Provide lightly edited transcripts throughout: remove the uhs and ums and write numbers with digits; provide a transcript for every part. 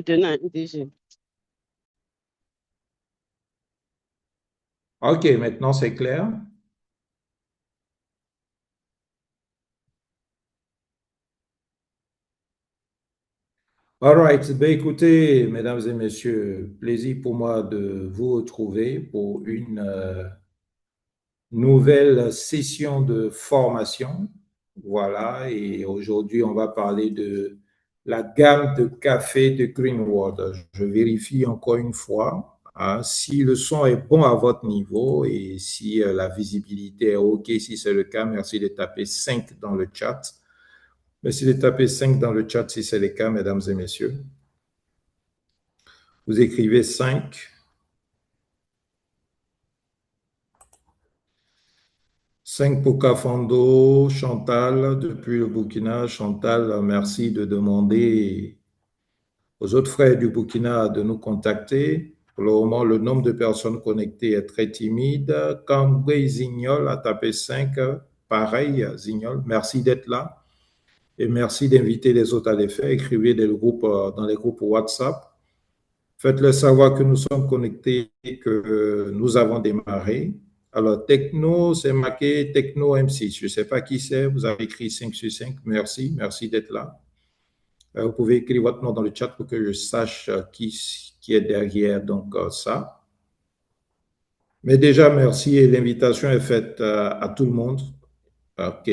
maintenant, DG. OK, maintenant c'est clair. All right. Ben, écoutez, mesdames et messieurs, plaisir pour moi de vous retrouver pour une nouvelle session de formation. Voilà, et aujourd'hui, on va parler de la gamme de café de Greenwood. Je vérifie encore une fois hein, si le son est bon à votre niveau et si la visibilité est OK. Si c'est le cas, merci de taper 5 dans le chat. Merci de taper 5 dans le chat si c'est le cas, mesdames et messieurs. Vous écrivez 5. 5 pour Kafando, Chantal, depuis le Burkina. Chantal, merci de demander aux autres frères du Burkina de nous contacter. Pour le moment, le nombre de personnes connectées est très timide. Cambrai Zignol a tapé 5. Pareil, Zignol, merci d'être là. Et merci d'inviter les autres à les faire. Écrivez dans les groupes WhatsApp. Faites-le savoir que nous sommes connectés et que nous avons démarré. Alors, Techno, c'est marqué Techno M6. Je ne sais pas qui c'est. Vous avez écrit 5 sur 5. Merci. Merci d'être là. Vous pouvez écrire votre nom dans le chat pour que je sache qui est derrière donc, ça. Mais déjà, merci et l'invitation est faite à tout le monde. OK.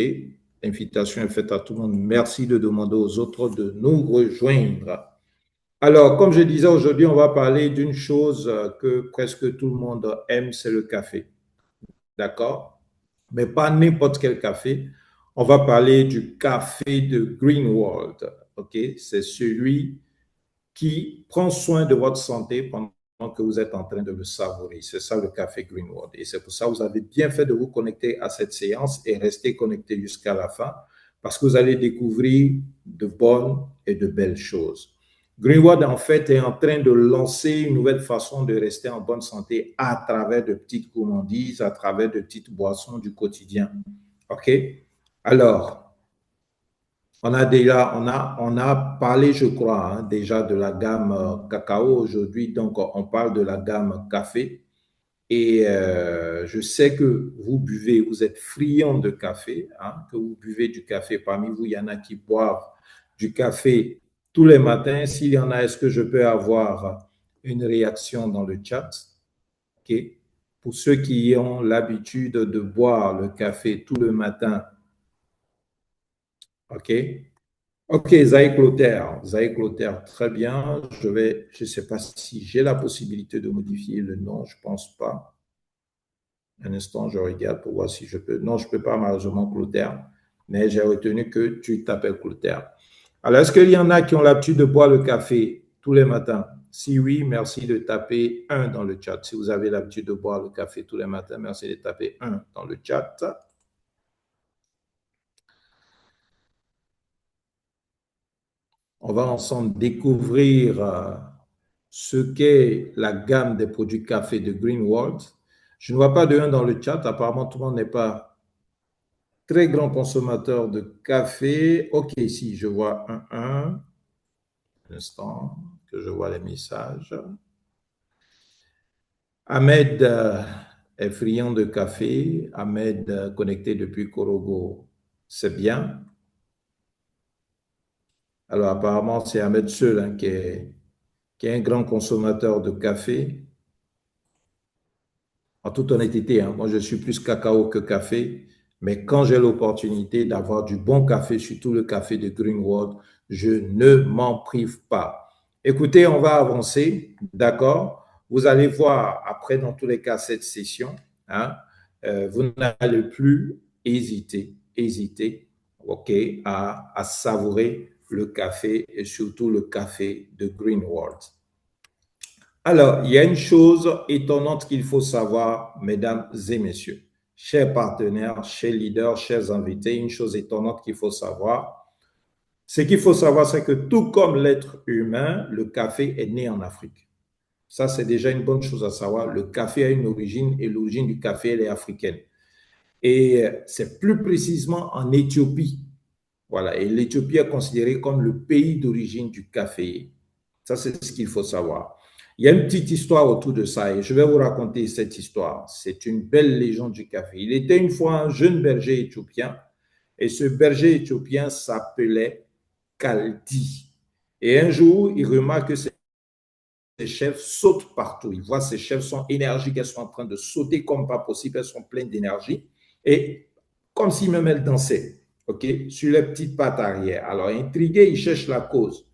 L'invitation est faite à tout le monde. Merci de demander aux autres de nous rejoindre. Alors, comme je disais, aujourd'hui, on va parler d'une chose que presque tout le monde aime, c'est le café. D'accord? Mais pas n'importe quel café. On va parler du café de Greenwald. OK? C'est celui qui prend soin de votre santé pendant que vous êtes en train de le savourer. C'est ça le café Greenwald. Et c'est pour ça que vous avez bien fait de vous connecter à cette séance et rester connecté jusqu'à la fin parce que vous allez découvrir de bonnes et de belles choses. Greenwald, en fait, est en train de lancer une nouvelle façon de rester en bonne santé à travers de petites gourmandises, à travers de petites boissons du quotidien. OK? Alors, on a parlé, je crois, hein, déjà de la gamme cacao aujourd'hui. Donc, on parle de la gamme café. Et je sais que vous êtes friand de café, hein, que vous buvez du café. Parmi vous, il y en a qui boivent du café tous les matins. S'il y en a, est-ce que je peux avoir une réaction dans le chat? OK. Pour ceux qui ont l'habitude de boire le café tout le matin, OK. Ok, Zaïk Clotaire, très bien. Je ne sais pas si j'ai la possibilité de modifier le nom, je ne pense pas. Un instant, je regarde pour voir si je peux. Non, je ne peux pas, malheureusement, Clotaire, mais j'ai retenu que tu t'appelles Clotaire. Alors, est-ce qu'il y en a qui ont l'habitude de boire le café tous les matins? Si oui, merci de taper un dans le chat. Si vous avez l'habitude de boire le café tous les matins, merci de taper un dans le chat. On va ensemble découvrir ce qu'est la gamme des produits café de Greenwald. Je ne vois pas de 1 dans le chat. Apparemment, tout le monde n'est pas très grand consommateur de café. OK, si, je vois un. Un instant que je vois les messages. Ahmed est friand de café. Ahmed connecté depuis Korogo. C'est bien. Alors, apparemment, c'est Ahmed seul hein, qui est un grand consommateur de café. En toute honnêteté, hein, moi je suis plus cacao que café, mais quand j'ai l'opportunité d'avoir du bon café, surtout le café de Greenwood, je ne m'en prive pas. Écoutez, on va avancer, d'accord? Vous allez voir après, dans tous les cas, cette session, hein, vous n'allez plus hésiter, ok, à savourer le café et surtout le café de Greenwood. Alors, il y a une chose étonnante qu'il faut savoir, mesdames et messieurs, chers partenaires, chers leaders, chers invités, une chose étonnante qu'il faut savoir, ce qu'il faut savoir, c'est que tout comme l'être humain, le café est né en Afrique. Ça, c'est déjà une bonne chose à savoir. Le café a une origine et l'origine du café, elle est africaine. Et c'est plus précisément en Éthiopie. Voilà. Et l'Éthiopie est considérée comme le pays d'origine du café. Ça, c'est ce qu'il faut savoir. Il y a une petite histoire autour de ça et je vais vous raconter cette histoire. C'est une belle légende du café. Il était une fois un jeune berger éthiopien et ce berger éthiopien s'appelait Kaldi. Et un jour, il remarque que ses chèvres sautent partout. Il voit ses chèvres sont énergiques, elles sont en train de sauter comme pas possible, elles sont pleines d'énergie. Et comme si même elles dansaient, OK, sur les petites pattes arrière. Alors, intrigué, il cherche la cause.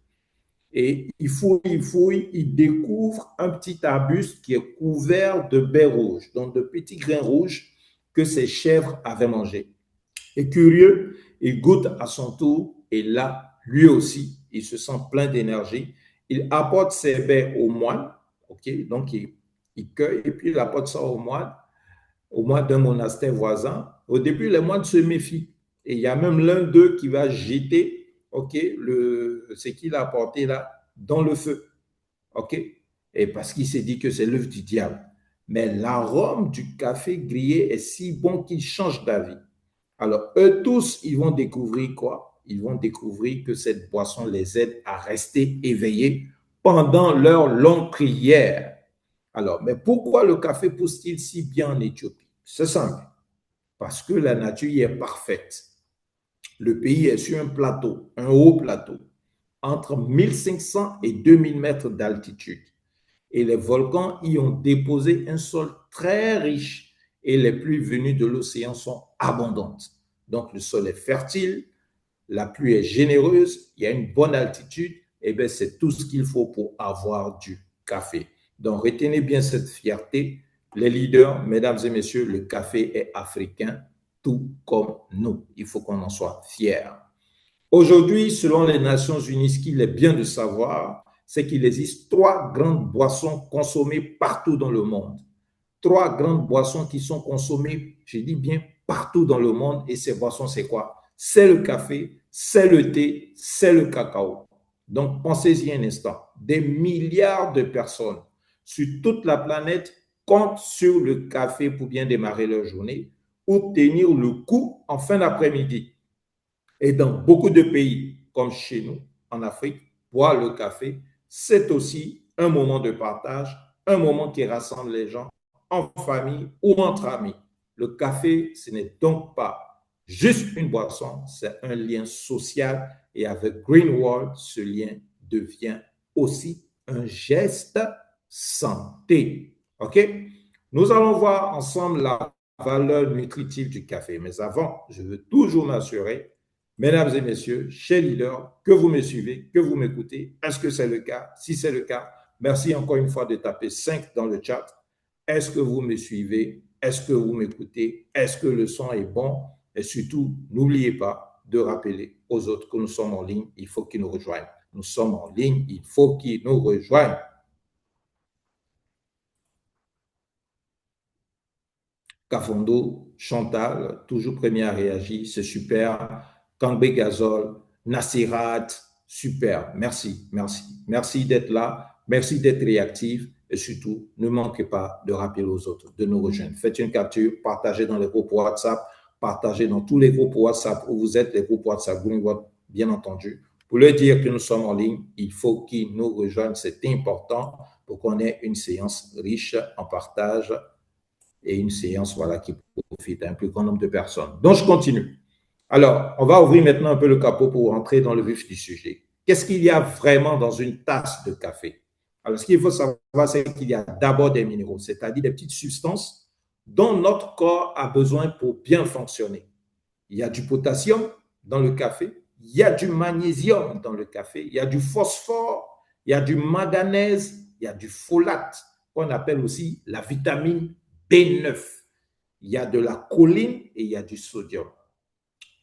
Et il fouille, il découvre un petit arbuste qui est couvert de baies rouges, donc de petits grains rouges que ses chèvres avaient mangés. Et curieux, il goûte à son tour et là, lui aussi, il se sent plein d'énergie. Il apporte ses baies au moine, ok, donc il cueille et puis il apporte ça au moine d'un monastère voisin. Au début, les moines se méfient et il y a même l'un d'eux qui va jeter, ok, ce qu'il a apporté là dans le feu, ok, et parce qu'il s'est dit que c'est l'œuvre du diable. Mais l'arôme du café grillé est si bon qu'il change d'avis. Alors, eux tous, ils vont découvrir quoi? Ils vont découvrir que cette boisson les aide à rester éveillés pendant leur longue prière. Alors, mais pourquoi le café pousse-t-il si bien en Éthiopie? C'est simple, parce que la nature y est parfaite. Le pays est sur un plateau, un haut plateau, entre 1500 et 2000 mètres d'altitude. Et les volcans y ont déposé un sol très riche et les pluies venues de l'océan sont abondantes. Donc le sol est fertile, la pluie est généreuse, il y a une bonne altitude, et bien c'est tout ce qu'il faut pour avoir du café. Donc retenez bien cette fierté. Les leaders, mesdames et messieurs, le café est africain, tout comme nous. Il faut qu'on en soit fiers. Aujourd'hui, selon les Nations Unies, ce qu'il est bien de savoir, c'est qu'il existe trois grandes boissons consommées partout dans le monde. Trois grandes boissons qui sont consommées, je dis bien, partout dans le monde. Et ces boissons, c'est quoi? C'est le café, c'est le thé, c'est le cacao. Donc, pensez-y un instant. Des milliards de personnes sur toute la planète comptent sur le café pour bien démarrer leur journée ou tenir le coup en fin d'après-midi. Et dans beaucoup de pays, comme chez nous, en Afrique, boire le café, c'est aussi un moment de partage, un moment qui rassemble les gens en famille ou entre amis. Le café, ce n'est donc pas juste une boisson, c'est un lien social et avec Greenwald, ce lien devient aussi un geste santé. OK? Nous allons voir ensemble la valeur nutritive du café. Mais avant, je veux toujours m'assurer, mesdames et messieurs, chers leaders, que vous me suivez, que vous m'écoutez. Est-ce que c'est le cas? Si c'est le cas, merci encore une fois de taper 5 dans le chat. Est-ce que vous me suivez? Est-ce que vous m'écoutez? Est-ce que le son est bon? Et surtout, n'oubliez pas de rappeler aux autres que nous sommes en ligne. Il faut qu'ils nous rejoignent. Nous sommes en ligne. Il faut qu'ils nous rejoignent. Kafondo, Chantal, toujours premier à réagir, c'est super. Kangbe Gazol, Nassirat, super. Merci, merci. Merci d'être là, merci d'être réactif et surtout, ne manquez pas de rappeler aux autres de nous rejoindre. Faites une capture, partagez dans les groupes WhatsApp, partagez dans tous les groupes WhatsApp où vous êtes, les groupes WhatsApp Greenwald, bien entendu. Pour leur dire que nous sommes en ligne, il faut qu'ils nous rejoignent, c'est important pour qu'on ait une séance riche en partage et une séance voilà, qui profite à un plus grand nombre de personnes. Donc, je continue. Alors, on va ouvrir maintenant un peu le capot pour entrer dans le vif du sujet. Qu'est-ce qu'il y a vraiment dans une tasse de café? Alors, ce qu'il faut savoir, c'est qu'il y a d'abord des minéraux, c'est-à-dire des petites substances dont notre corps a besoin pour bien fonctionner. Il y a du potassium dans le café, il y a du magnésium dans le café, il y a du phosphore, il y a du manganèse, il y a du folate, qu'on appelle aussi la vitamine B9. Il y a de la choline et il y a du sodium.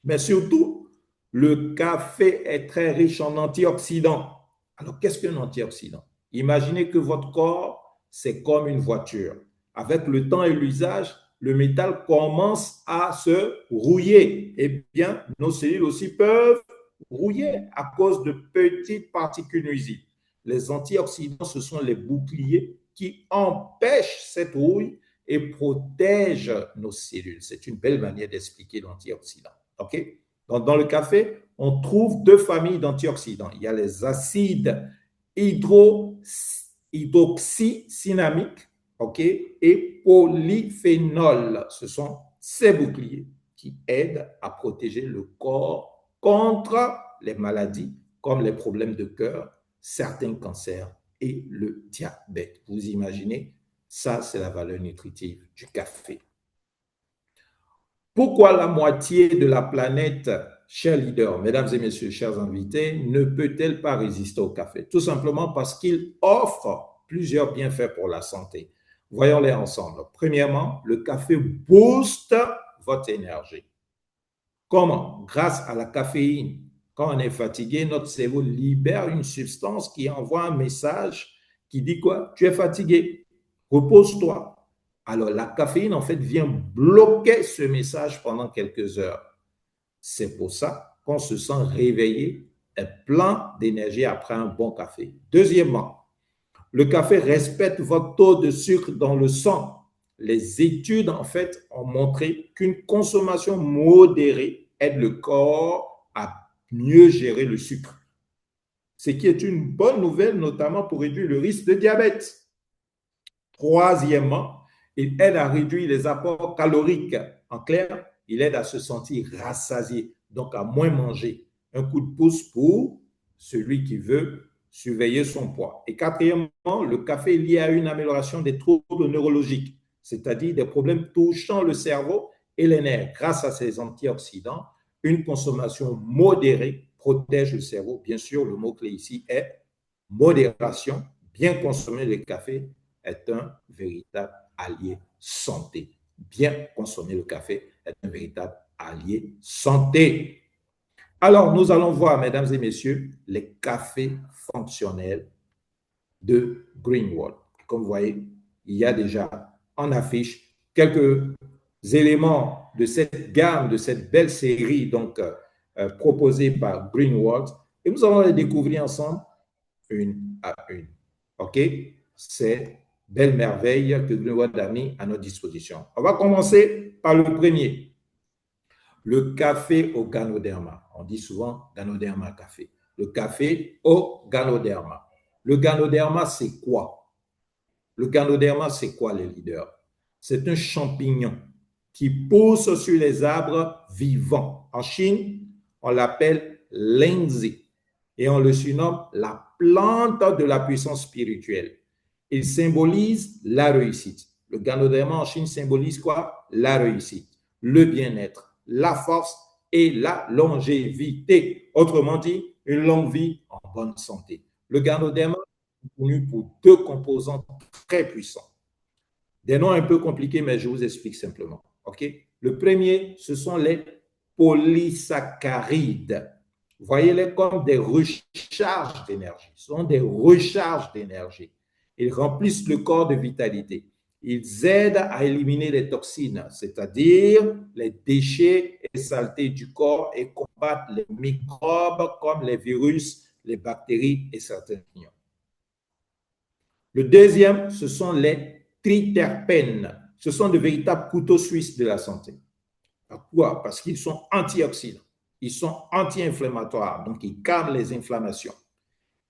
Mais surtout, le café est très riche en antioxydants. Alors, qu'est-ce qu'un antioxydant? Imaginez que votre corps, c'est comme une voiture. Avec le temps et l'usage, le métal commence à se rouiller. Eh bien, nos cellules aussi peuvent rouiller à cause de petites particules nuisibles. Les antioxydants, ce sont les boucliers qui empêchent cette rouille et protègent nos cellules. C'est une belle manière d'expliquer l'antioxydant. OK? Donc, dans le café, on trouve deux familles d'antioxydants. Il y a les acides hydroxycinamique, ok, et polyphénol. Ce sont ces boucliers qui aident à protéger le corps contre les maladies comme les problèmes de cœur, certains cancers et le diabète. Vous imaginez, ça c'est la valeur nutritive du café. Pourquoi la moitié de la planète, chers leaders, mesdames et messieurs, chers invités, ne peut-elle pas résister au café? Tout simplement parce qu'il offre plusieurs bienfaits pour la santé. Voyons-les ensemble. Premièrement, le café booste votre énergie. Comment? Grâce à la caféine. Quand on est fatigué, notre cerveau libère une substance qui envoie un message qui dit quoi? Tu es fatigué, repose-toi. Alors, la caféine, en fait, vient bloquer ce message pendant quelques heures. C'est pour ça qu'on se sent réveillé et plein d'énergie après un bon café. Deuxièmement, le café respecte votre taux de sucre dans le sang. Les études, en fait, ont montré qu'une consommation modérée aide le corps à mieux gérer le sucre. Ce qui est une bonne nouvelle, notamment pour réduire le risque de diabète. Troisièmement, il aide à réduire les apports caloriques. En clair, il aide à se sentir rassasié, donc à moins manger. Un coup de pouce pour celui qui veut surveiller son poids. Et quatrièmement, le café est lié à une amélioration des troubles neurologiques, c'est-à-dire des problèmes touchant le cerveau et les nerfs. Grâce à ces antioxydants, une consommation modérée protège le cerveau. Bien sûr, le mot-clé ici est modération. Bien consommer le café est un véritable allié santé. Bien consommer le café est un véritable allié santé. Alors, nous allons voir, mesdames et messieurs, les cafés fonctionnels de Greenwald. Comme vous voyez, il y a déjà en affiche quelques éléments de cette gamme, de cette belle série donc proposée par Greenwald. Et nous allons les découvrir ensemble une à une. OK? C'est belle merveille que Greenwald a mis à notre disposition. On va commencer par le premier. Le café au Ganoderma. On dit souvent Ganoderma café. Le café au Ganoderma. Le Ganoderma, c'est quoi? Le Ganoderma, c'est quoi, les leaders? C'est un champignon qui pousse sur les arbres vivants. En Chine, on l'appelle lingzi et on le surnomme la plante de la puissance spirituelle. Il symbolise la réussite. Le Ganoderma en Chine symbolise quoi? La réussite, le bien-être, la force et la longévité. Autrement dit, une longue vie en bonne santé. Le Ganoderma est connu pour deux composants très puissants. Des noms un peu compliqués, mais je vous explique simplement. Okay? Le premier, ce sont les polysaccharides. Voyez-les comme des recharges d'énergie. Ce sont des recharges d'énergie. Ils remplissent le corps de vitalité. Ils aident à éliminer les toxines, c'est-à-dire les déchets et saletés du corps et combattent les microbes comme les virus, les bactéries et certains ions. Le deuxième, ce sont les triterpènes. Ce sont de véritables couteaux suisses de la santé. Pourquoi? Parce qu'ils sont antioxydants. Ils sont anti-inflammatoires, donc ils calment les inflammations.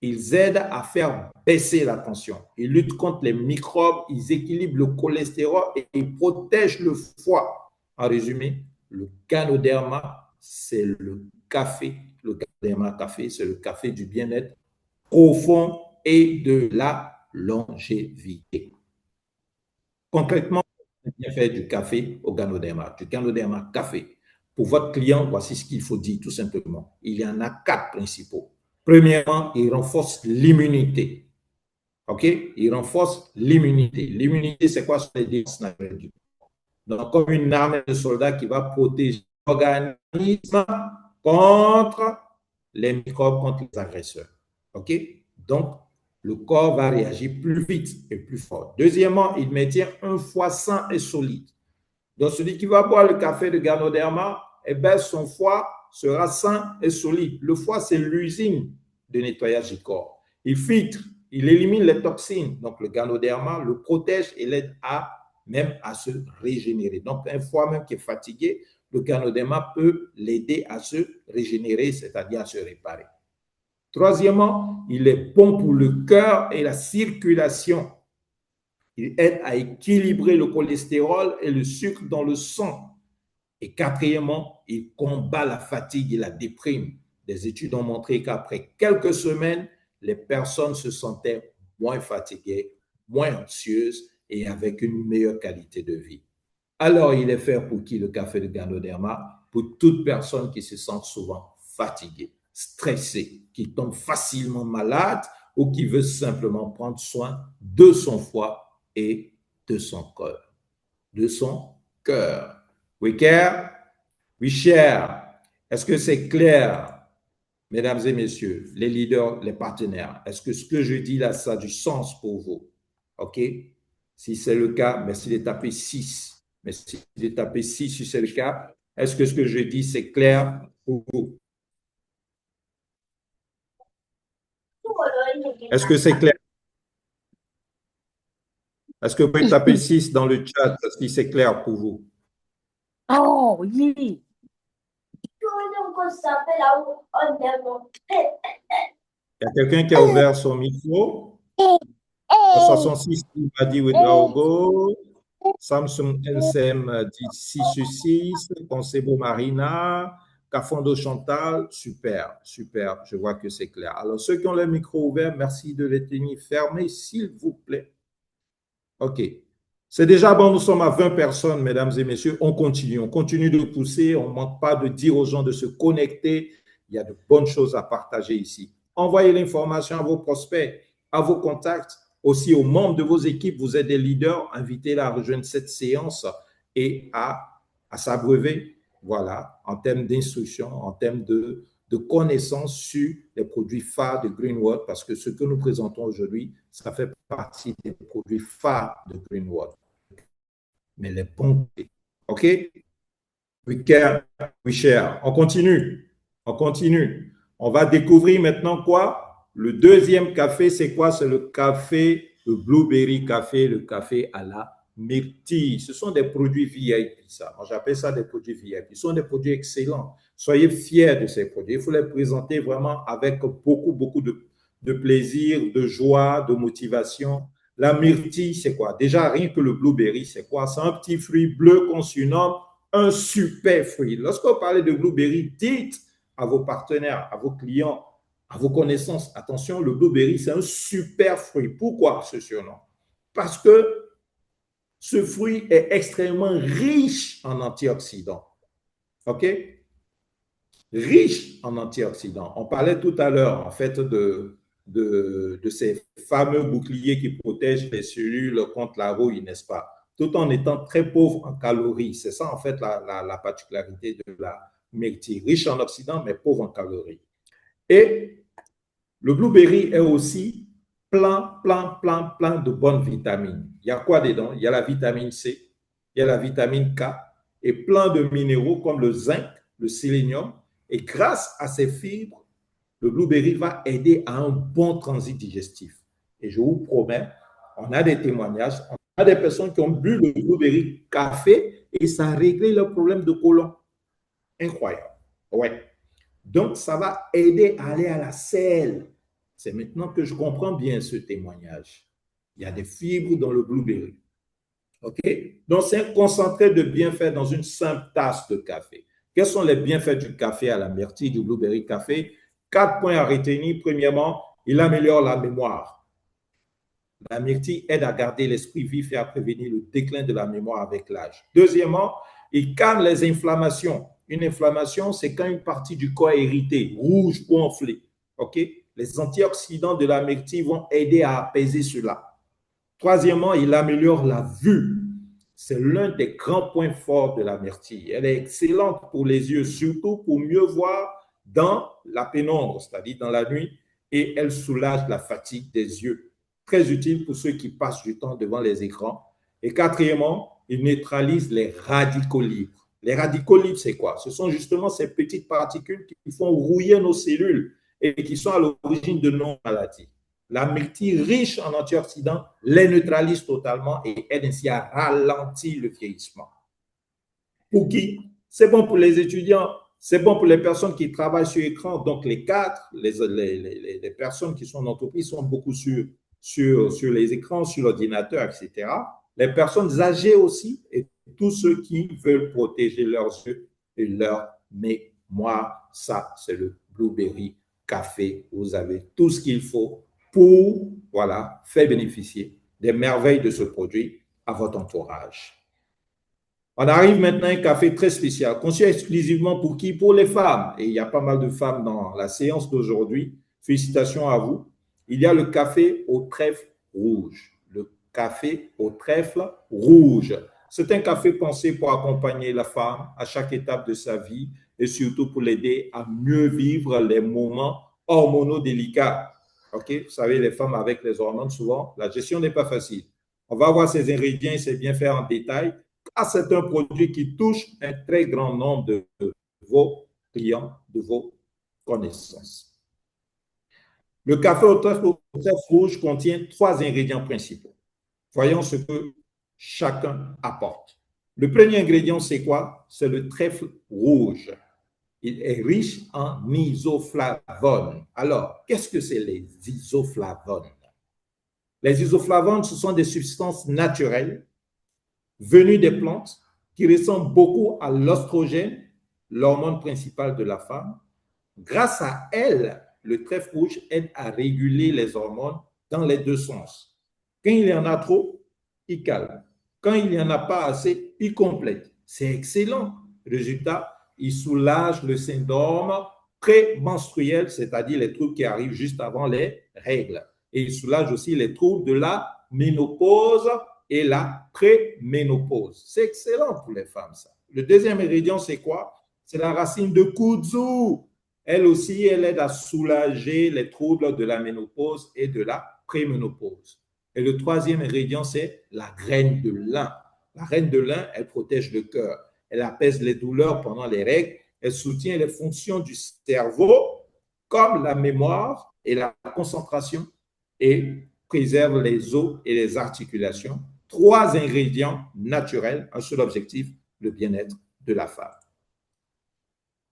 Ils aident à faire baisser la tension. Ils luttent contre les microbes, ils équilibrent le cholestérol et ils protègent le foie. En résumé, le Ganoderma, c'est le café. Le Ganoderma café, c'est le café du bien-être profond et de la longévité. Concrètement, bien fait du café au Ganoderma, du Ganoderma café. Pour votre client, voici ce qu'il faut dire tout simplement. Il y en a quatre principaux. Premièrement, il renforce l'immunité. OK? Il renforce l'immunité. L'immunité, c'est quoi? C'est les défenses naturelles du corps. Donc, comme une armée de soldats qui va protéger l'organisme contre les microbes, contre les agresseurs. OK? Donc, le corps va réagir plus vite et plus fort. Deuxièmement, il maintient un foie sain et solide. Donc, celui qui va boire le café de Ganoderma, eh bien, son foie sera sain et solide. Le foie, c'est l'usine de nettoyage du corps. Il filtre, il élimine les toxines. Donc, le Ganoderma le protège et l'aide même à se régénérer. Donc, un foie même qui est fatigué, le Ganoderma peut l'aider à se régénérer, c'est-à-dire à se réparer. Troisièmement, il est bon pour le cœur et la circulation. Il aide à équilibrer le cholestérol et le sucre dans le sang. Et quatrièmement, il combat la fatigue et la déprime. Des études ont montré qu'après quelques semaines, les personnes se sentaient moins fatiguées, moins anxieuses et avec une meilleure qualité de vie. Alors, il est fait pour qui le café de Ganoderma? Pour toute personne qui se sent souvent fatiguée, stressée, qui tombe facilement malade ou qui veut simplement prendre soin de son foie et de son cœur. De son cœur. We care, we share. Est-ce que c'est clair, mesdames et messieurs, les leaders, les partenaires? Est-ce que ce que je dis là, ça a du sens pour vous? OK? Si c'est le cas, merci de taper 6. Merci de taper 6 si c'est le cas. Est-ce que ce que je dis, c'est clair pour vous? Est-ce que c'est clair? Est-ce que vous pouvez taper 6 dans le chat si c'est clair pour vous? Oh, oui. Il y a quelqu'un qui a ouvert son micro. 66, il m'a dit Ouedraogo. Samsung NCM dit 6 sur 6. Concebo Marina. Cafondo Chantal. Super, super. Je vois que c'est clair. Alors, ceux qui ont le micro ouvert, merci de les tenir fermés, s'il vous plaît. OK. C'est déjà bon, nous sommes à 20 personnes, mesdames et messieurs. On continue de pousser. On ne manque pas de dire aux gens de se connecter. Il y a de bonnes choses à partager ici. Envoyez l'information à vos prospects, à vos contacts, aussi aux membres de vos équipes. Vous êtes des leaders, invitez-les à rejoindre cette séance et à s'abreuver, voilà, en termes d'instruction, en termes de connaissances sur les produits phares de Greenwood, parce que ce que nous présentons aujourd'hui, ça fait partie des produits phares de Greenwood. Mais les bons, OK? We care, we share. On continue. On continue. On va découvrir maintenant quoi? Le deuxième café, c'est quoi? C'est le café, le blueberry café, le café à la myrtille. Ce sont des produits VIP, ça. Moi, j'appelle ça des produits VIP. Ce sont des produits excellents. Soyez fiers de ces produits. Il faut les présenter vraiment avec beaucoup de plaisir, de joie, de motivation. La myrtille, c'est quoi? Déjà, rien que le blueberry, c'est quoi? C'est un petit fruit bleu qu'on surnomme un super fruit. Lorsque vous parlez de blueberry, dites à vos partenaires, à vos clients, à vos connaissances, attention, le blueberry, c'est un super fruit. Pourquoi ce surnom? Parce que ce fruit est extrêmement riche en antioxydants. OK? Riche en antioxydants. On parlait tout à l'heure, en fait, de ces fameux boucliers qui protègent les cellules contre la rouille, n'est-ce pas? Tout en étant très pauvre en calories. C'est ça, en fait, la particularité de la myrtille. Riche en oxydants, mais pauvre en calories. Et le blueberry est aussi plein de bonnes vitamines. Il y a quoi dedans? Il y a la vitamine C, il y a la vitamine K et plein de minéraux comme le zinc, le sélénium. Et grâce à ces fibres, le blueberry va aider à un bon transit digestif. Et je vous promets, on a des témoignages, on a des personnes qui ont bu le blueberry café et ça a réglé leur problème de côlon. Incroyable. Ouais. Donc, ça va aider à aller à la selle. C'est maintenant que je comprends bien ce témoignage. Il y a des fibres dans le blueberry. OK? Donc, c'est un concentré de bienfaits dans une simple tasse de café. Quels sont les bienfaits du café à la myrtille, du blueberry café? 4 points à retenir. Premièrement, il améliore la mémoire. La myrtille aide à garder l'esprit vif et à prévenir le déclin de la mémoire avec l'âge. Deuxièmement, il calme les inflammations. Une inflammation, c'est quand une partie du corps est irritée, rouge ou enflée. OK? Les antioxydants de la myrtille vont aider à apaiser cela. Troisièmement, il améliore la vue. C'est l'un des grands points forts de la myrtille. Elle est excellente pour les yeux, surtout pour mieux voir dans la pénombre, c'est-à-dire dans la nuit, et elle soulage la fatigue des yeux. Très utile pour ceux qui passent du temps devant les écrans. Et quatrièmement, il neutralise les radicaux libres. Les radicaux libres, c'est quoi? Ce sont justement ces petites particules qui font rouiller nos cellules et qui sont à l'origine de nos maladies. La myrtille riche en antioxydants les neutralise totalement et aide ainsi à ralentir le vieillissement. Pour qui? C'est bon pour les étudiants, C'est bon pour les personnes qui travaillent sur écran, donc les cadres, les personnes qui sont en entreprise sont beaucoup sur les écrans, sur l'ordinateur, etc. Les personnes âgées aussi et tous ceux qui veulent protéger leurs yeux et leur mémoire. Ça, c'est le Blueberry Café. Vous avez tout ce qu'il faut pour voilà, faire bénéficier des merveilles de ce produit à votre entourage. On arrive maintenant à un café très spécial, conçu exclusivement pour qui? Pour les femmes. Et il y a pas mal de femmes dans la séance d'aujourd'hui. Félicitations à vous. Il y a le café au trèfle rouge. Le café au trèfle rouge. C'est un café pensé pour accompagner la femme à chaque étape de sa vie et surtout pour l'aider à mieux vivre les moments hormonaux délicats. OK? Vous savez, les femmes avec les hormones, souvent, la gestion n'est pas facile. On va voir ces ingrédients et ces bienfaits en détail. Ah, c'est un produit qui touche un très grand nombre de vos clients, de vos connaissances. Le café au trèfle rouge contient 3 ingrédients principaux. Voyons ce que chacun apporte. Le premier ingrédient, c'est quoi? C'est le trèfle rouge. Il est riche en isoflavones. Alors, qu'est-ce que c'est les isoflavones? Les isoflavones, ce sont des substances naturelles venues des plantes qui ressemblent beaucoup à l'oestrogène, l'hormone principale de la femme. Grâce à elle, le trèfle rouge aide à réguler les hormones dans les deux sens. Quand il y en a trop, il calme. Quand il n'y en a pas assez, il complète. C'est excellent. Résultat, il soulage le syndrome prémenstruel, c'est-à-dire les troubles qui arrivent juste avant les règles. Et il soulage aussi les troubles de la ménopause et la préménopause. C'est excellent pour les femmes, ça. Le deuxième ingrédient, c'est quoi? C'est la racine de kudzu. Elle aussi, elle aide à soulager les troubles de la ménopause et de la préménopause. Et le troisième ingrédient, c'est la graine de lin. La graine de lin, elle protège le cœur. Elle apaise les douleurs pendant les règles. Elle soutient les fonctions du cerveau, comme la mémoire et la concentration, et préserve les os et les articulations. 3 ingrédients naturels, un seul objectif, le bien-être de la femme.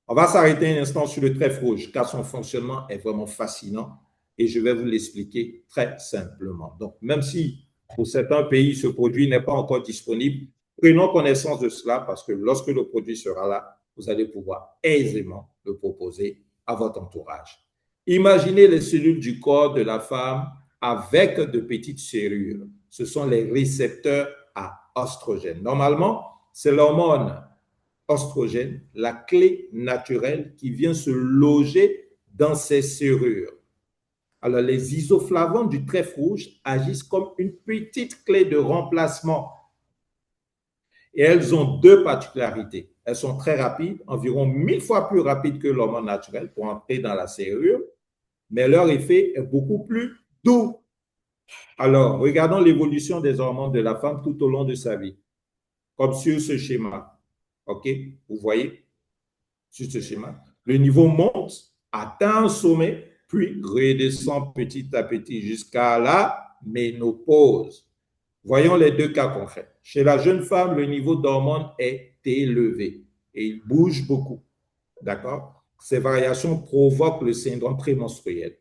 On va s'arrêter un instant sur le trèfle rouge, car son fonctionnement est vraiment fascinant et je vais vous l'expliquer très simplement. Donc, même si pour certains pays, ce produit n'est pas encore disponible, prenons connaissance de cela parce que lorsque le produit sera là, vous allez pouvoir aisément le proposer à votre entourage. Imaginez les cellules du corps de la femme avec de petites serrures. Ce sont les récepteurs à oestrogène. Normalement, c'est l'hormone oestrogène, la clé naturelle qui vient se loger dans ces serrures. Alors, les isoflavones du trèfle rouge agissent comme une petite clé de remplacement. Et elles ont 2 particularités. Elles sont très rapides, environ 1000 fois plus rapides que l'hormone naturelle pour entrer dans la serrure, mais leur effet est beaucoup plus doux. Alors, regardons l'évolution des hormones de la femme tout au long de sa vie, comme sur ce schéma. OK? Vous voyez sur ce schéma. Le niveau monte, atteint un sommet, puis redescend petit à petit jusqu'à la ménopause. Voyons les 2 cas concrets. Chez la jeune femme, le niveau d'hormones est élevé et il bouge beaucoup. D'accord? Ces variations provoquent le syndrome prémenstruel.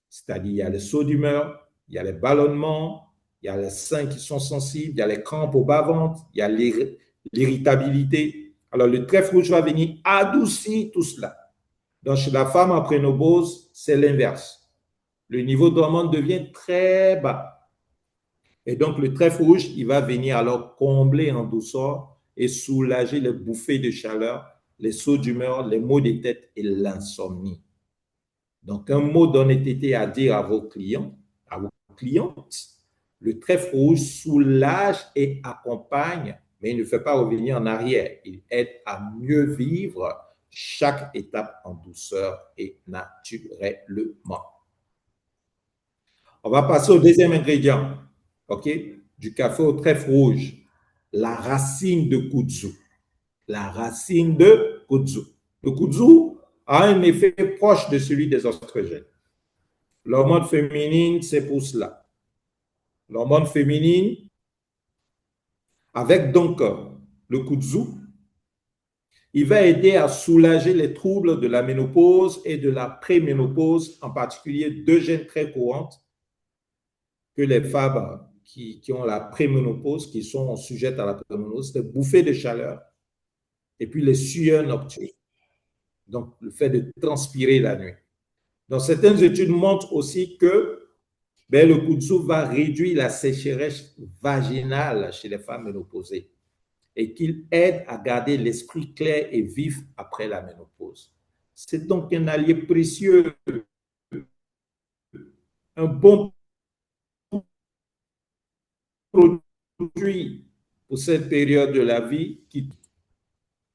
C'est-à-dire, il y a les sauts d'humeur, il y a les ballonnements, il y a les seins qui sont sensibles, il y a les crampes au bas-ventre, il y a l'irritabilité. Alors, le trèfle rouge va venir adoucir tout cela. Donc, chez la femme en préménopause, c'est l'inverse. Le niveau d'hormones devient très bas. Et donc, le trèfle rouge, il va venir alors combler en douceur et soulager les bouffées de chaleur, les sauts d'humeur, les maux de tête et l'insomnie. Donc, un mot d'honnêteté à dire à vos clients, à vos clientes, le trèfle rouge soulage et accompagne, mais il ne fait pas revenir en arrière. Il aide à mieux vivre chaque étape en douceur et naturellement. On va passer au deuxième ingrédient, OK, du café au trèfle rouge, la racine de kudzu. La racine de kudzu. Le kudzu a un effet proche de celui des oestrogènes. L'hormone féminine, c'est pour cela. L'hormone féminine, avec donc le kudzu, Il va aider à soulager les troubles de la ménopause et de la préménopause, en particulier deux gènes très courantes que les femmes qui ont la préménopause, qui sont sujettes à la préménopause, c'est bouffées de chaleur et puis les sueurs nocturnes. Donc, le fait de transpirer la nuit. Donc, certaines études montrent aussi que le kudzu va réduire la sécheresse vaginale chez les femmes ménopausées et qu'il aide à garder l'esprit clair et vif après la ménopause. C'est donc un allié précieux, un bon produit pour cette période de la vie.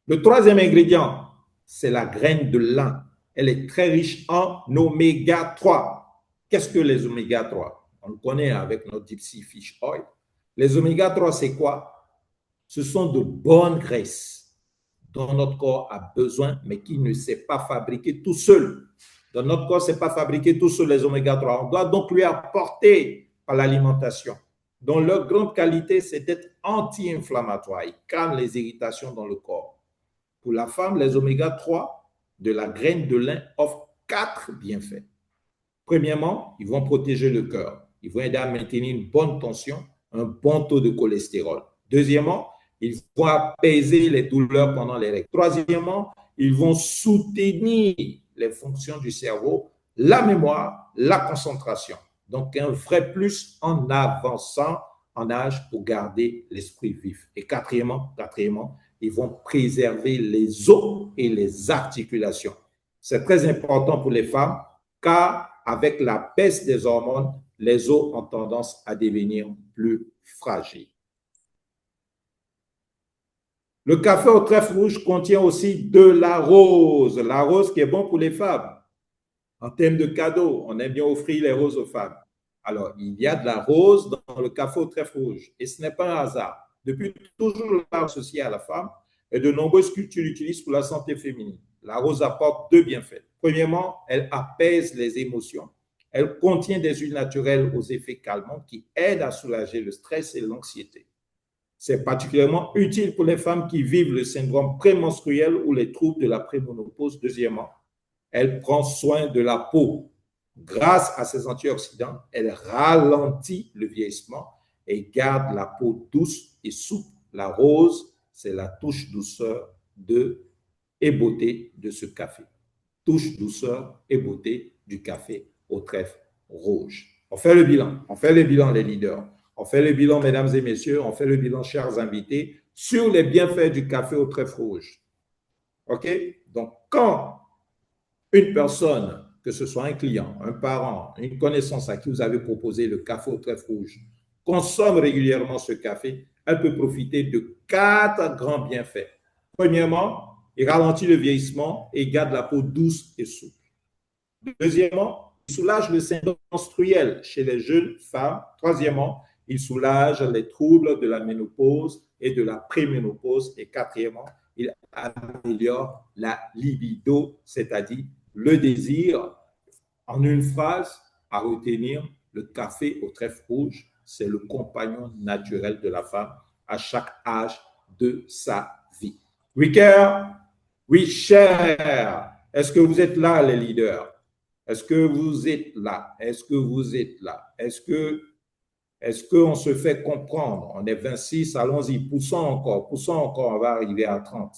Le troisième ingrédient, c'est la graine de lin. Elle est très riche en oméga 3. Qu'est-ce que les oméga 3? On le connaît avec notre deep sea fish oil. Les oméga 3, c'est quoi? Ce sont de bonnes graisses dont notre corps a besoin, mais qui ne sait pas fabriquer tout seul. Dans notre corps, ce n'est pas fabriqué tout seul, les oméga 3. On doit donc lui apporter par l'alimentation, dont leur grande qualité, c'est d'être anti-inflammatoire. Ils calment les irritations dans le corps. Pour la femme, les oméga 3 de la graine de lin offrent quatre bienfaits. Premièrement, ils vont protéger le cœur. Ils vont aider à maintenir une bonne tension, un bon taux de cholestérol. Deuxièmement, ils vont apaiser les douleurs pendant les règles. Troisièmement, ils vont soutenir les fonctions du cerveau, la mémoire, la concentration. Donc, un vrai plus en avançant en âge pour garder l'esprit vif. Et quatrièmement, ils vont préserver les os et les articulations. C'est très important pour les femmes car avec la baisse des hormones, les os ont tendance à devenir plus fragiles. Le café au trèfle rouge contient aussi de la rose qui est bon pour les femmes. En termes de cadeaux, on aime bien offrir les roses aux femmes. Alors, il y a de la rose dans le café au trèfle rouge. Et ce n'est pas un hasard. Depuis toujours, l'art associé à la femme et de nombreuses cultures l'utilisent pour la santé féminine. La rose apporte deux bienfaits. Premièrement, elle apaise les émotions. Elle contient des huiles naturelles aux effets calmants qui aident à soulager le stress et l'anxiété. C'est particulièrement utile pour les femmes qui vivent le syndrome prémenstruel ou les troubles de la préménopause. Deuxièmement, elle prend soin de la peau. Grâce à ses antioxydants, elle ralentit le vieillissement et garde la peau douce et souple. La rose, c'est la touche douceur et beauté de ce café. Touche douceur et beauté du café au trèfle rouge. On fait le bilan, les leaders. On fait le bilan, mesdames et messieurs, on fait le bilan, chers invités, sur les bienfaits du café au trèfle rouge. OK? Donc, quand une personne, que ce soit un client, un parent, une connaissance à qui vous avez proposé le café au trèfle rouge, consomme régulièrement ce café, elle peut profiter de quatre grands bienfaits. Premièrement, il ralentit le vieillissement et garde la peau douce et souple. Deuxièmement, il soulage le syndrome menstruel chez les jeunes femmes. Troisièmement, il soulage les troubles de la ménopause et de la préménopause. Et quatrièmement, il améliore la libido, c'est-à-dire le désir. En une phrase, à retenir, le café au trèfle rouge, c'est le compagnon naturel de la femme à chaque âge de sa vie. We care, we share. Est-ce que vous êtes là, les leaders? Est-ce que vous êtes là? Est-ce que vous êtes là? Est-ce qu'on se fait comprendre? On est 26, allons-y, poussons encore, on va arriver à 30.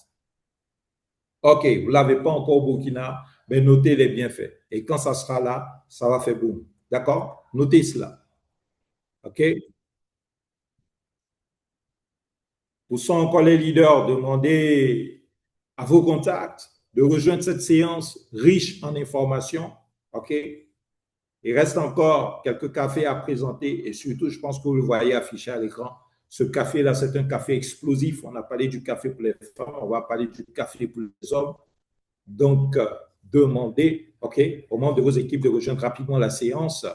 OK, vous ne l'avez pas encore au Burkina, mais notez les bienfaits. Et quand ça sera là, ça va faire boum. D'accord? Notez cela. OK? Poussons encore les leaders, demandez à vos contacts de rejoindre cette séance riche en informations. OK? Il reste encore quelques cafés à présenter et surtout, je pense que vous le voyez affiché à l'écran. Ce café-là, c'est un café explosif. On a parlé du café pour les femmes, on va parler du café pour les hommes. Donc, demandez, OK, aux membres de vos équipes de rejoindre rapidement la séance.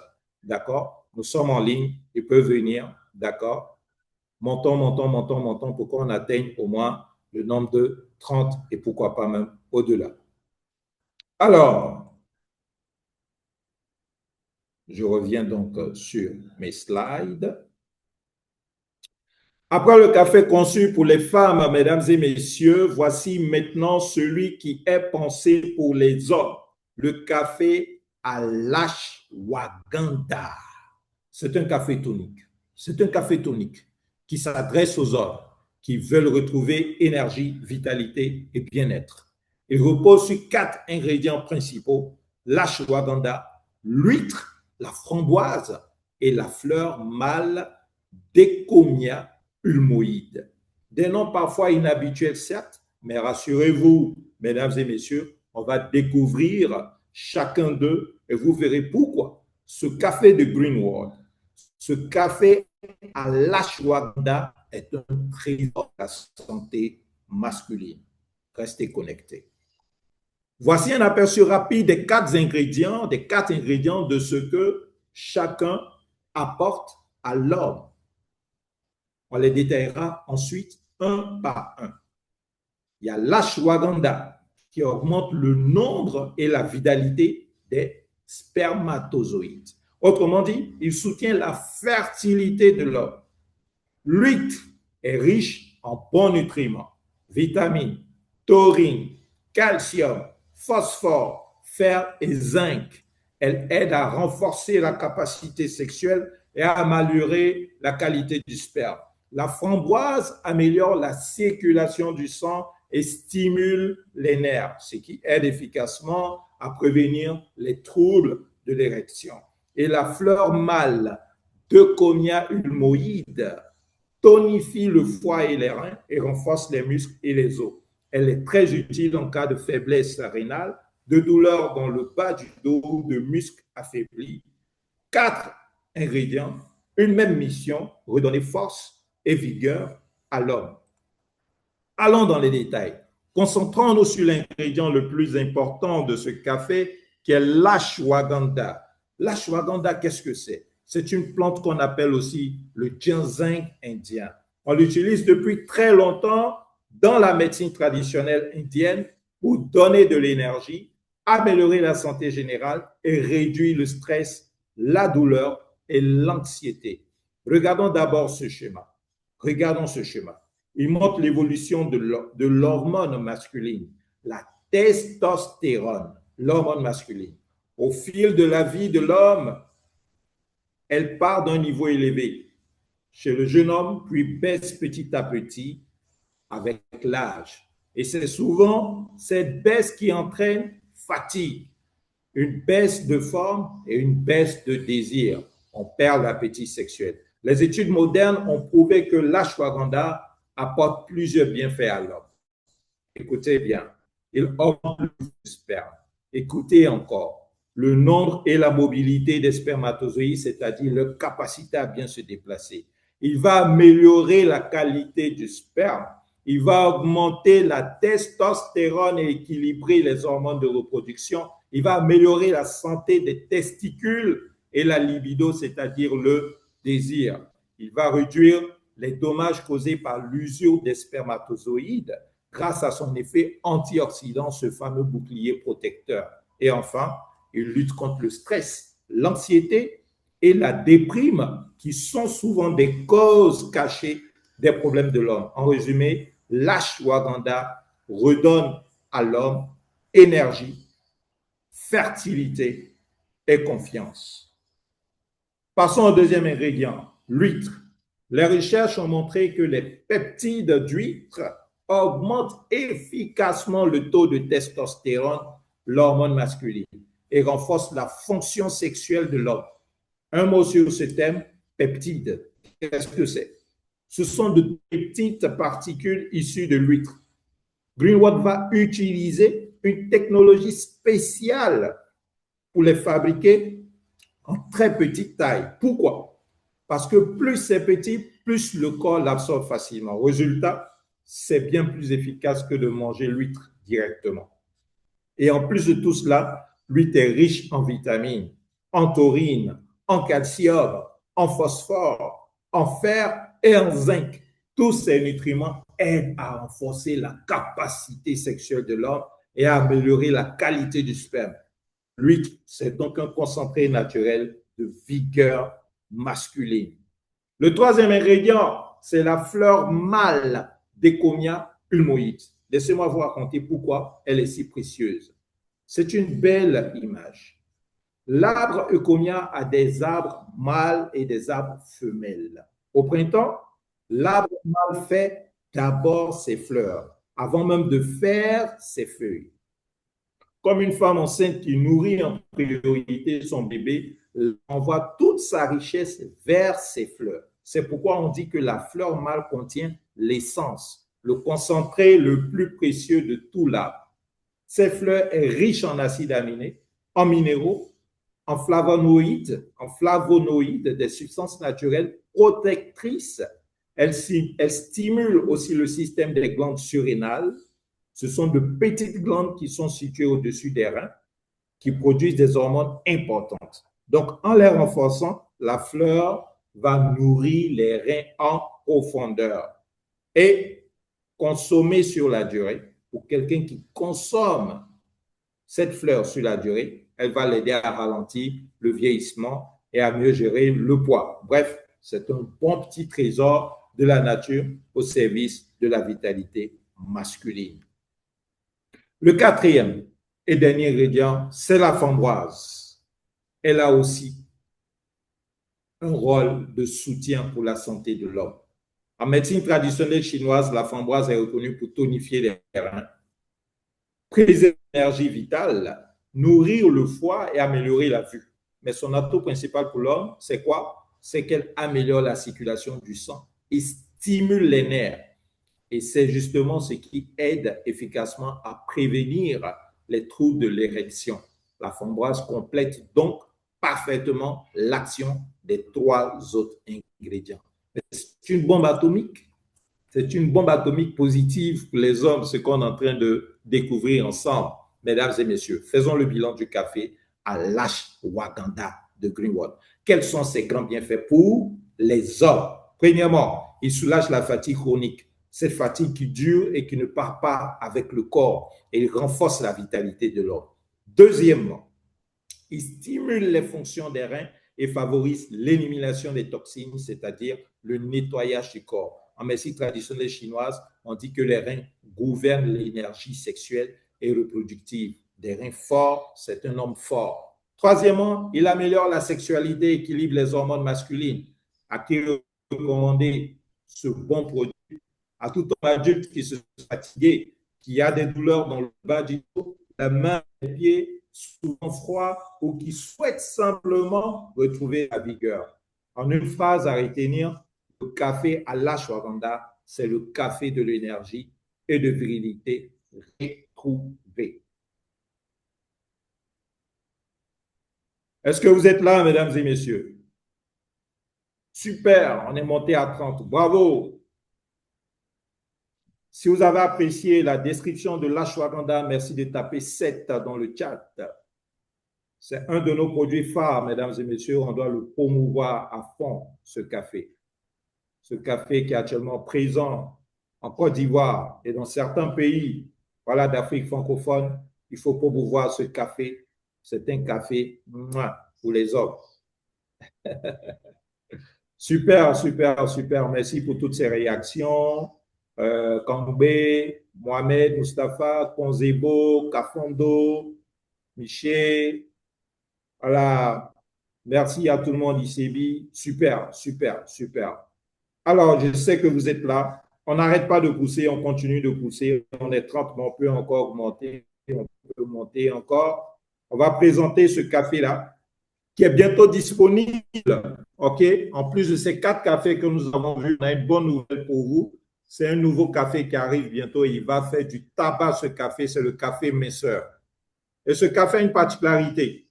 D'accord? Nous sommes en ligne, ils peuvent venir. D'accord? Montons pour qu'on atteigne au moins le nombre de 30 et pourquoi pas même au-delà. Alors, je reviens donc sur mes slides. Après le café conçu pour les femmes, mesdames et messieurs, voici maintenant celui qui est pensé pour les hommes. Le café à l'ashwagandha. C'est un café tonique. C'est un café tonique qui s'adresse aux hommes qui veulent retrouver énergie, vitalité et bien-être. Il repose sur 4 ingrédients principaux: l'ashwagandha, l'huître, la framboise et la fleur mâle Decomia ulmoïde. Des noms parfois inhabituels, certes, mais rassurez-vous, mesdames et messieurs, on va découvrir chacun d'eux et vous verrez pourquoi. Ce café de Greenwood, ce café à l'ashwagandha est un trésor de la santé masculine. Restez connectés. Voici un aperçu rapide des quatre ingrédients de ce que chacun apporte à l'homme. On les détaillera ensuite un par un. Il y a l'ashwagandha qui augmente le nombre et la vitalité des spermatozoïdes. Autrement dit, il soutient la fertilité de l'homme. L'huître est riche en bons nutriments, vitamines, taurine, calcium, phosphore, fer et zinc. Elle aide à renforcer la capacité sexuelle et à améliorer la qualité du sperme. La framboise améliore la circulation du sang et stimule les nerfs, ce qui aide efficacement à prévenir les troubles de l'érection. Et la fleur mâle, Decomia ulmoïde, tonifie le foie et les reins et renforce les muscles et les os. Elle est très utile en cas de faiblesse rénale, de douleur dans le bas du dos, de muscles affaiblis. 4 ingrédients, une même mission: redonner force et vigueur à l'homme. Allons dans les détails. Concentrons-nous sur l'ingrédient le plus important de ce café, qui est l'ashwagandha. L'ashwagandha, qu'est-ce que c'est? C'est une plante qu'on appelle aussi le ginseng indien. On l'utilise depuis très longtemps dans la médecine traditionnelle indienne pour donner de l'énergie, améliorer la santé générale et réduire le stress, la douleur et l'anxiété. Regardons d'abord ce schéma. Regardons ce schéma. Il montre l'évolution de l'hormone masculine, la testostérone, l'hormone masculine. Au fil de la vie de l'homme, elle part d'un niveau élevé chez le jeune homme, puis baisse petit à petit avec l'âge. Et c'est souvent cette baisse qui entraîne fatigue, une baisse de forme et une baisse de désir. On perd l'appétit sexuel. Les études modernes ont prouvé que l'ashwagandha apporte plusieurs bienfaits à l'homme. Écoutez bien, il augmente le sperme. Écoutez encore, le nombre et la mobilité des spermatozoïdes, c'est-à-dire leur capacité à bien se déplacer. Il va améliorer la qualité du sperme. Il va augmenter la testostérone et équilibrer les hormones de reproduction. Il va améliorer la santé des testicules et la libido, c'est-à-dire le désir. Il va réduire les dommages causés par l'usure des spermatozoïdes grâce à son effet antioxydant, ce fameux bouclier protecteur. Et enfin, il lutte contre le stress, l'anxiété et la déprime, qui sont souvent des causes cachées des problèmes de l'homme. En résumé, l'ashwagandha redonne à l'homme énergie, fertilité et confiance. Passons au deuxième ingrédient, l'huître. Les recherches ont montré que les peptides d'huître augmentent efficacement le taux de testostérone, l'hormone masculine, et renforcent la fonction sexuelle de l'homme. Un mot sur ce thème, peptides. Qu'est-ce que c'est? Ce sont de petites particules issues de l'huître. Greenwood va utiliser une technologie spéciale pour les fabriquer en très petite taille. Pourquoi? Parce que plus c'est petit, plus le corps l'absorbe facilement. Résultat, c'est bien plus efficace que de manger l'huître directement. Et en plus de tout cela, l'huître est riche en vitamines, en taurine, en calcium, en phosphore, en fer et en zinc. Tous ces nutriments aident à renforcer la capacité sexuelle de l'homme et à améliorer la qualité du sperme. L'huître, c'est donc un concentré naturel de vigueur masculine. Le troisième ingrédient, c'est la fleur mâle d'Ecomia ulmoïde. Laissez-moi vous raconter pourquoi elle est si précieuse. C'est une belle image. L'arbre Euconia a des arbres mâles et des arbres femelles. Au printemps, l'arbre mâle fait d'abord ses fleurs, avant même de faire ses feuilles. Comme une femme enceinte qui nourrit en priorité son bébé, envoie toute sa richesse vers ses fleurs. C'est pourquoi on dit que la fleur mâle contient l'essence, le concentré le plus précieux de tout l'arbre. Cette fleur est riche en acides aminés, en minéraux, en flavonoïdes, des substances naturelles protectrices. Elle stimule aussi le système des glandes surrénales. Ce sont de petites glandes qui sont situées au-dessus des reins, qui produisent des hormones importantes. Donc, en les renforçant, la fleur va nourrir les reins en profondeur. Et consommer sur la durée, pour quelqu'un qui consomme cette fleur sur la durée, elle va l'aider à ralentir le vieillissement et à mieux gérer le poids. Bref, c'est un bon petit trésor de la nature au service de la vitalité masculine. Le quatrième et dernier ingrédient, c'est la framboise. Elle a aussi un rôle de soutien pour la santé de l'homme. En médecine traditionnelle chinoise, la framboise est reconnue pour tonifier les reins, préserver l'énergie vitale, nourrir le foie et améliorer la vue. Mais son atout principal pour l'homme, c'est quoi? C'est qu'elle améliore la circulation du sang et stimule les nerfs. Et c'est justement ce qui aide efficacement à prévenir les troubles de l'érection. La framboise complète donc parfaitement l'action des trois autres ingrédients. C'est une bombe atomique. C'est une bombe atomique positive pour les hommes, ce qu'on est en train de découvrir ensemble. Mesdames et messieurs, faisons le bilan du café à l'ashwagandha de Greenwood. Quels sont ses grands bienfaits pour les hommes? Premièrement, il soulage la fatigue chronique, cette fatigue qui dure et qui ne part pas avec le corps, et il renforce la vitalité de l'homme. Deuxièmement, il stimule les fonctions des reins et favorise l'élimination des toxines, c'est-à-dire le nettoyage du corps. En médecine traditionnelle chinoise, on dit que les reins gouvernent l'énergie sexuelle et reproductive. Des reins forts, c'est un homme fort. Troisièmement, il améliore la sexualité et équilibre les hormones masculines. À qui recommander ce bon produit? À tout homme adulte qui se sent fatigué, qui a des douleurs dans le bas du dos, la main, les pieds, souvent froid, ou qui souhaite simplement retrouver la vigueur. En une phrase à retenir, le café à l'ashwagandha, c'est le café de l'énergie et de virilité retrouvée. Est-ce que vous êtes là, mesdames et messieurs? Super, on est monté à 30. Bravo! Si vous avez apprécié la description de l'ashwagandha, merci de taper 7 dans le chat. C'est un de nos produits phares, mesdames et messieurs. On doit le promouvoir à fond, ce café. Ce café qui est actuellement présent en Côte d'Ivoire et dans certains pays voilà, d'Afrique francophone. Il faut promouvoir ce café. C'est un café pour les hommes. Super, super, super. Merci pour toutes ces réactions. Kangoubé, Mohamed, Mustapha, Konzebo, Kafondo, Miché. Voilà. Merci à tout le monde ici. Super, super, super. Alors, je sais que vous êtes là. On n'arrête pas de pousser, on continue de pousser. On est 30, mais on peut encore augmenter. On peut monter encore. On va présenter ce café-là qui est bientôt disponible. OK? En plus de ces 4 cafés que nous avons vus, on a une bonne nouvelle pour vous. C'est un nouveau café qui arrive bientôt. Il va faire du tabac, ce café. C'est le café minceur. Et ce café a une particularité.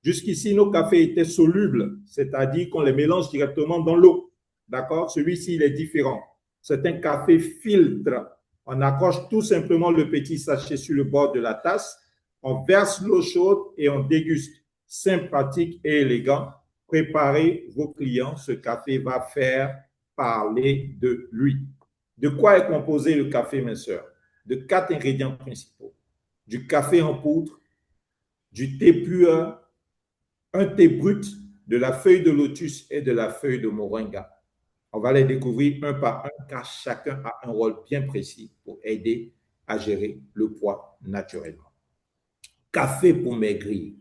Jusqu'ici, nos cafés étaient solubles, c'est-à-dire qu'on les mélange directement dans l'eau. D'accord? Celui-ci, il est différent. C'est un café filtre. On accroche tout simplement le petit sachet sur le bord de la tasse, on verse l'eau chaude et on déguste. Simple, pratique et élégant. Préparez vos clients. Ce café va faire parler de lui. De quoi est composé le café minceur? De 4 ingrédients principaux. Du café en poudre, du thé pur, un thé brut, de la feuille de lotus et de la feuille de moringa. On va les découvrir un par un car chacun a un rôle bien précis pour aider à gérer le poids naturellement. Café pour maigrir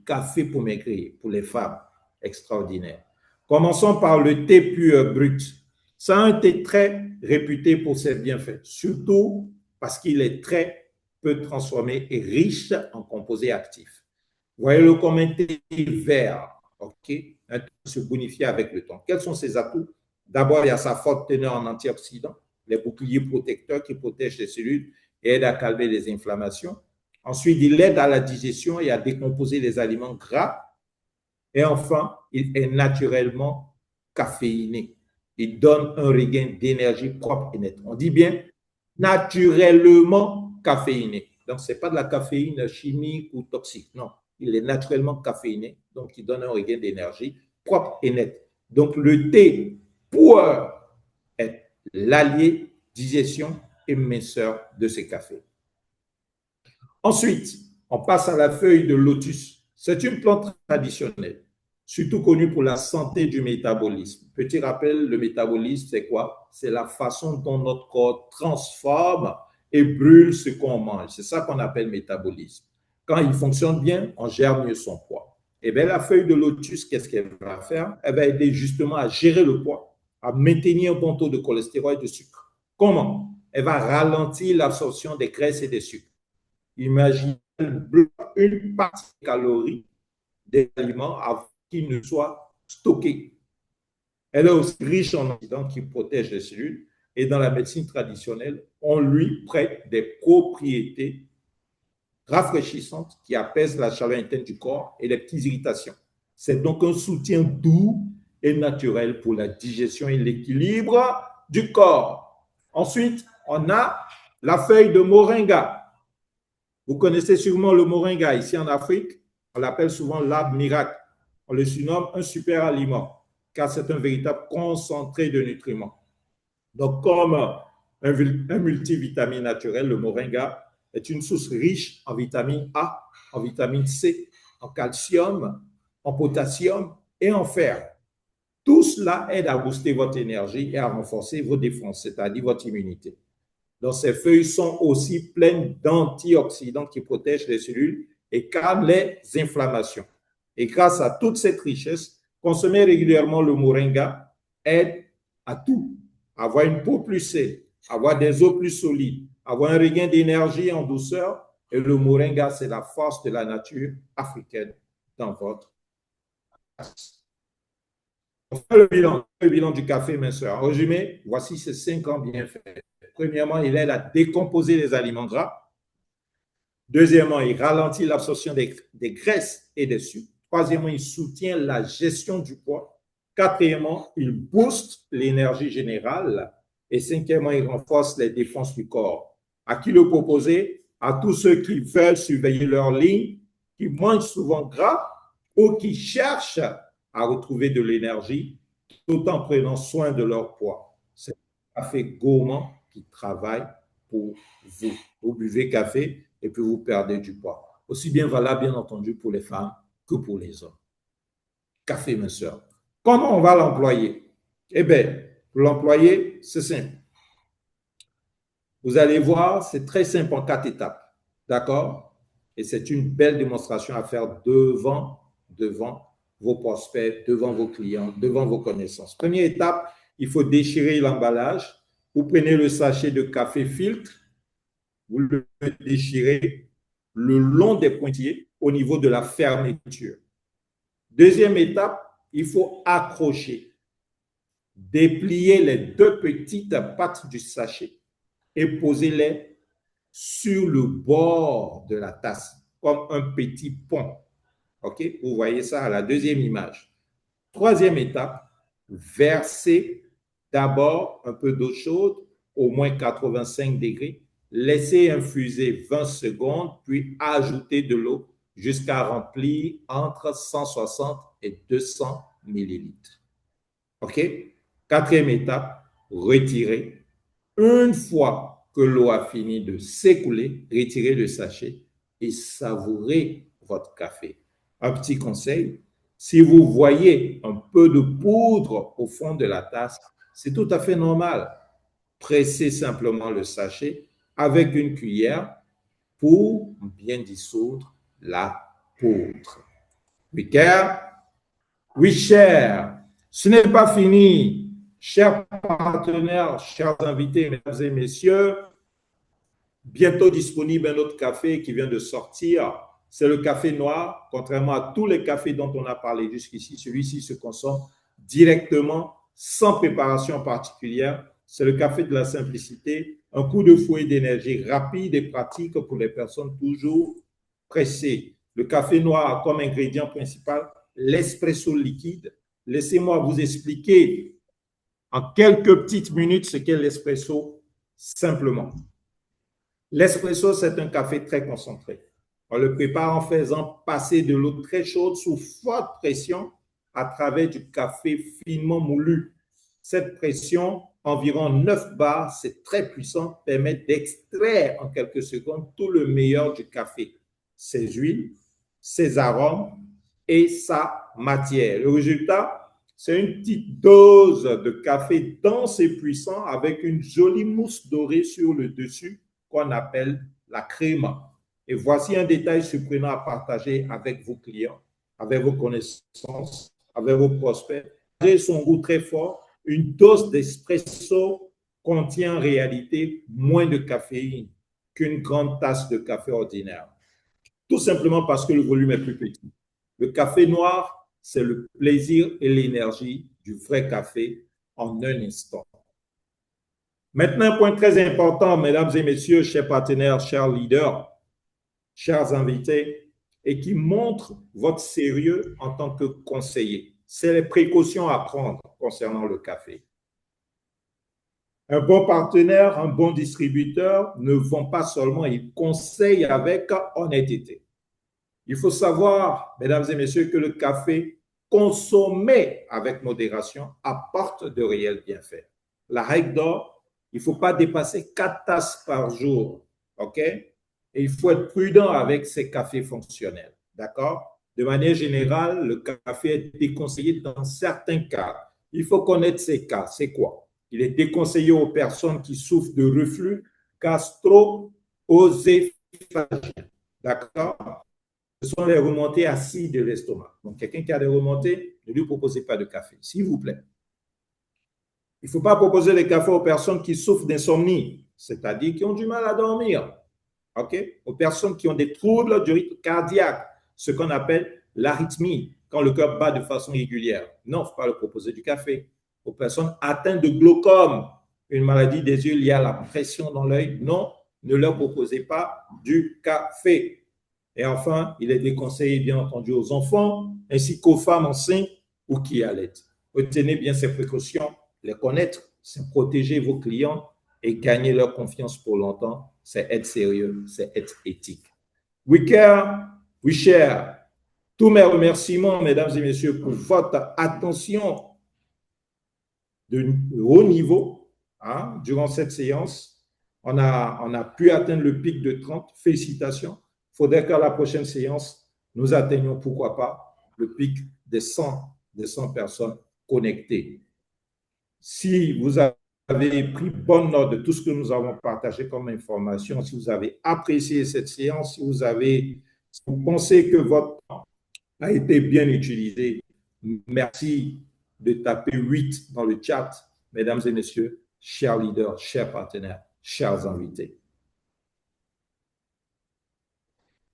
pour les femmes, extraordinaire. Commençons par le thé pur brut. C'est un thé très réputé pour ses bienfaits, surtout parce qu'il est très peu transformé et riche en composés actifs. Voyez-le comme un thé vert, ok? Un thé se bonifie avec le temps. Quels sont ses atouts? D'abord, il y a sa forte teneur en antioxydants, les boucliers protecteurs qui protègent les cellules et aident à calmer les inflammations. Ensuite, il aide à la digestion et à décomposer les aliments gras. Et enfin, il est naturellement caféiné. Il donne un regain d'énergie propre et net. On dit bien naturellement caféiné. Donc, ce n'est pas de la caféine chimique ou toxique. Non, il est naturellement caféiné. Donc, il donne un regain d'énergie propre et net. Donc, le thé puer est l'allié digestion et minceur de ces cafés. Ensuite, on passe à la feuille de lotus. C'est une plante traditionnelle, surtout connue pour la santé du métabolisme. Petit rappel, le métabolisme, c'est quoi? C'est la façon dont notre corps transforme et brûle ce qu'on mange. C'est ça qu'on appelle métabolisme. Quand il fonctionne bien, on gère mieux son poids. Et bien, la feuille de lotus, qu'est-ce qu'elle va faire? Elle va aider justement à gérer le poids, à maintenir un bon taux de cholestérol et de sucre. Comment? Elle va ralentir l'absorption des graisses et des sucres. Imaginez une partie des calories des aliments avant qu'ils ne soient stockés. Elle est aussi riche en antioxydants qui protègent les cellules et dans la médecine traditionnelle, on lui prête des propriétés rafraîchissantes qui apaisent la chaleur interne du corps et les petites irritations. C'est donc un soutien doux et naturel pour la digestion et l'équilibre du corps. Ensuite, on a la feuille de moringa. Vous connaissez sûrement le moringa ici en Afrique. On l'appelle souvent l'arbre miracle. On le surnomme un super aliment car c'est un véritable concentré de nutriments. Donc, comme un multivitamine naturel, le moringa est une source riche en vitamine A, en vitamine C, en calcium, en potassium et en fer. Tout cela aide à booster votre énergie et à renforcer vos défenses, c'est-à-dire votre immunité. Donc, ces feuilles sont aussi pleines d'antioxydants qui protègent les cellules et calment les inflammations. Et grâce à toute cette richesse, consommer régulièrement le moringa aide à tout. Avoir une peau plus saine, avoir des os plus solides, avoir un regain d'énergie en douceur. Et le moringa, c'est la force de la nature africaine dans votre on fait le bilan du café minceur. En résumé, voici ces 5 ans bien faits. Premièrement, il aide à décomposer les aliments gras. Deuxièmement, il ralentit l'absorption des graisses et des sucres. Troisièmement, il soutient la gestion du poids. Quatrièmement, il booste l'énergie générale. Et cinquièmement, il renforce les défenses du corps. À qui le proposer? À tous ceux qui veulent surveiller leur ligne, qui mangent souvent gras ou qui cherchent à retrouver de l'énergie tout en prenant soin de leur poids. C'est un café gourmand qui travaille pour vous. Vous buvez café et puis vous perdez du poids. Aussi bien valable, bien entendu, pour les femmes que pour les hommes. Café minceur. Comment on va l'employer? Eh bien, pour l'employer, c'est simple. Vous allez voir, c'est très simple en 4 étapes. D'accord? Et c'est une belle démonstration à faire devant vos prospects, devant vos clients, devant vos connaissances. Première étape, il faut déchirer l'emballage. Vous prenez le sachet de café filtre, vous le déchirez le long des pointillés au niveau de la fermeture. Deuxième étape, il faut accrocher, déplier les 2 petites pattes du sachet et poser-les sur le bord de la tasse, comme un petit pont. OK? Vous voyez ça à la deuxième image. Troisième étape, versez d'abord un peu d'eau chaude, au moins 85 degrés, laissez infuser 20 secondes, puis ajoutez de l'eau jusqu'à remplir entre 160 et 200 millilitres. OK? Quatrième étape, retirez. Une fois que l'eau a fini de s'écouler, retirez le sachet et savourez votre café. Un petit conseil, si vous voyez un peu de poudre au fond de la tasse, C'est tout à fait normal. Pressez simplement le sachet avec une cuillère pour bien dissoudre la poudre. Oui, car, oui, cher, ce n'est pas fini. Chers partenaires, chers invités, mesdames et messieurs, bientôt disponible un autre café qui vient de sortir. C'est le café noir. Contrairement à tous les cafés dont on a parlé jusqu'ici, celui-ci se consomme directement, sans préparation particulière. C'est le café de la simplicité, un coup de fouet d'énergie rapide et pratique pour les personnes toujours pressées. Le café noir a comme ingrédient principal l'espresso liquide. Laissez-moi vous expliquer en quelques petites minutes ce qu'est l'espresso simplement. L'espresso, c'est un café très concentré. On le prépare en faisant passer de l'eau très chaude sous forte pression à travers du café finement moulu. Cette pression, environ 9 bars, c'est très puissant, permet d'extraire en quelques secondes tout le meilleur du café, ses huiles, ses arômes et sa matière. Le résultat, c'est une petite dose de café dense et puissant avec une jolie mousse dorée sur le dessus qu'on appelle la crème. Et voici un détail surprenant à partager avec vos clients, avec vos connaissances, avec vos prospects. Son goût très fort, une dose d'espresso contient en réalité moins de caféine qu'une grande tasse de café ordinaire. Tout simplement parce que le volume est plus petit. Le café noir, c'est le plaisir et l'énergie du vrai café en un instant. Maintenant, un point très important, mesdames et messieurs, chers partenaires, chers leaders, chers invités, et qui montre votre sérieux en tant que conseiller. C'est les précautions à prendre concernant le café. Un bon partenaire, un bon distributeur ne vend pas seulement, il conseille avec honnêteté. Il faut savoir, mesdames et messieurs, que le café consommé avec modération apporte de réels bienfaits. La règle d'or, il ne faut pas dépasser 4 tasses par jour, OK? Et il faut être prudent avec ces cafés fonctionnels, d'accord? De manière générale, le café est déconseillé dans certains cas. Il faut connaître ces cas. C'est quoi? Il est déconseillé aux personnes qui souffrent de reflux gastro-œsophagien, d'accord? Ce sont les remontées acides de l'estomac. Donc, quelqu'un qui a des remontées, ne lui proposez pas de café, s'il vous plaît. Il ne faut pas proposer le café aux personnes qui souffrent d'insomnie, c'est-à-dire qui ont du mal à dormir. OK? Aux personnes qui ont des troubles du rythme cardiaque, ce qu'on appelle l'arythmie, quand le cœur bat de façon régulière. Non, il ne faut pas leur proposer du café. Aux personnes atteintes de glaucome, une maladie des yeux liée à la pression dans l'œil, non, ne leur proposez pas du café. Et enfin, il est déconseillé, bien entendu, aux enfants ainsi qu'aux femmes enceintes ou qui allaitent. Retenez bien ces précautions, les connaître, c'est protéger vos clients et gagner leur confiance pour longtemps. C'est être sérieux, c'est être éthique. We care, we share. Tous mes remerciements, mesdames et messieurs, pour votre attention de haut niveau durant cette séance. On a pu atteindre le pic de 30. Félicitations. Il faudrait qu'à la prochaine séance, nous atteignions, pourquoi pas, le pic des 100 personnes connectées. Si vous avez pris bonne note de tout ce que nous avons partagé comme information, si vous avez apprécié cette séance, si vous pensez que votre temps a été bien utilisé, merci de taper 8 dans le chat, mesdames et messieurs, chers leaders, chers partenaires, chers invités.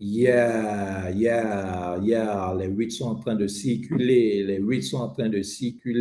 Yeah, yeah, yeah, les 8 sont en train de circuler, les 8 sont en train de circuler.